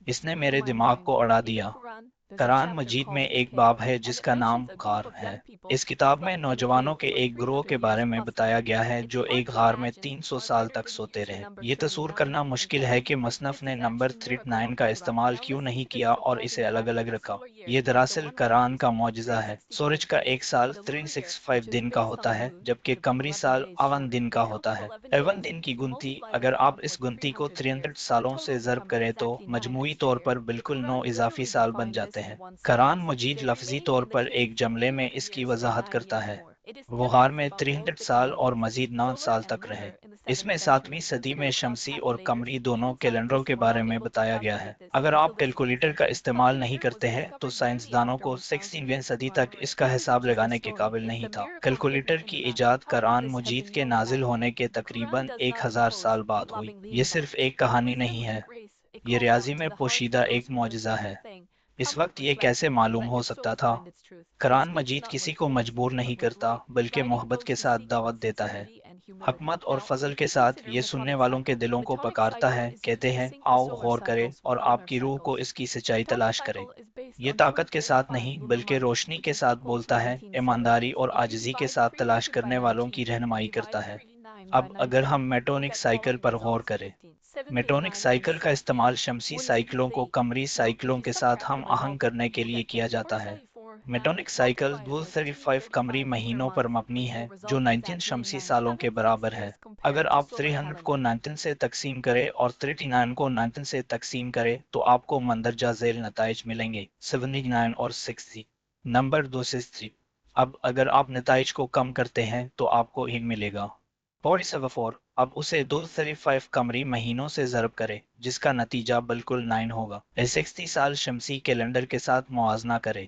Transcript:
اس نے میرے دماغ کو اڑا دیا۔ قرآن مجید میں ایک باب ہے جس کا نام غار ہے۔ اس کتاب میں نوجوانوں کے ایک گروہ کے بارے میں بتایا گیا ہے جو ایک غار میں 300 سال تک سوتے رہے۔ یہ تصور کرنا مشکل ہے کہ مصنف نے نمبر 39 کا استعمال کیوں نہیں کیا اور اسے الگ الگ رکھا۔ یہ دراصل قرآن کا معجزہ ہے۔ سورج کا ایک سال 365 دن کا ہوتا ہے جبکہ قمری سال 51 دن کا ہوتا ہے۔ 51 دن کی گنتی، اگر آپ اس گنتی کو 300 سالوں سے ضرب کریں تو مجموعی طور پر بالکل 9 اضافی سال بن جاتے ہیں۔ قرآن مجید لفظی طور پر ایک جملے میں اس کی وضاحت کرتا ہے۔ وہ غار میں 300 سال اور مزید 9 سال تک رہے۔ اس میں 7ویں صدی میں شمسی اور قمری دونوں کیلنڈروں کے بارے میں بتایا گیا ہے۔ اگر آپ کیلکولیٹر کا استعمال نہیں کرتے ہیں تو سائنسدانوں کو 16ویں صدی تک اس کا حساب لگانے کے قابل نہیں تھا۔ کیلکولیٹر کی ایجاد قرآن مجید کے نازل ہونے کے تقریباً 1000 سال بعد ہوئی۔ یہ صرف ایک کہانی نہیں ہے، یہ ریاضی میں پوشیدہ ایک معجزہ ہے۔ اس وقت یہ کیسے معلوم ہو سکتا تھا؟ قرآن مجید کسی کو مجبور نہیں کرتا بلکہ محبت کے ساتھ دعوت دیتا ہے۔ حکمت اور فضل کے ساتھ یہ سننے والوں کے دلوں کو پکارتا ہے، کہتے ہیں آؤ غور کرے اور آپ کی روح کو اس کی سچائی تلاش کرے۔ یہ طاقت کے ساتھ نہیں بلکہ روشنی کے ساتھ بولتا ہے، ایمانداری اور عاجزی کے ساتھ تلاش کرنے والوں کی رہنمائی کرتا ہے۔ اب اگر ہم میٹونک سائیکل پر غور کریں، میٹونک سائیکل کا استعمال شمسی سائیکلوں کو قمری سائیکلوں کے ساتھ ہم آہنگ کرنے کے لیے کیا جاتا ہے۔ میٹونک سائیکل 235 قمری مہینوں پر مبنی ہے جو 19 شمسی سالوں کے برابر ہے۔ اگر آپ 300 کو 19 سے تقسیم کریں اور 39 کو 19 سے تقسیم کریں تو آپ کو مندرجہ ذیل نتائج ملیں گے، 79 اور 60۔ نمبر 263۔ اب اگر آپ نتائج کو کم کرتے ہیں تو آپ کو ایک ملے گا، 47۔ اب اسے 235 قمری مہینوں سے ضرب کرے جس کا نتیجہ بالکل 9 ہوگا۔ 60 سال شمسی کیلنڈر کے ساتھ موازنہ کرے۔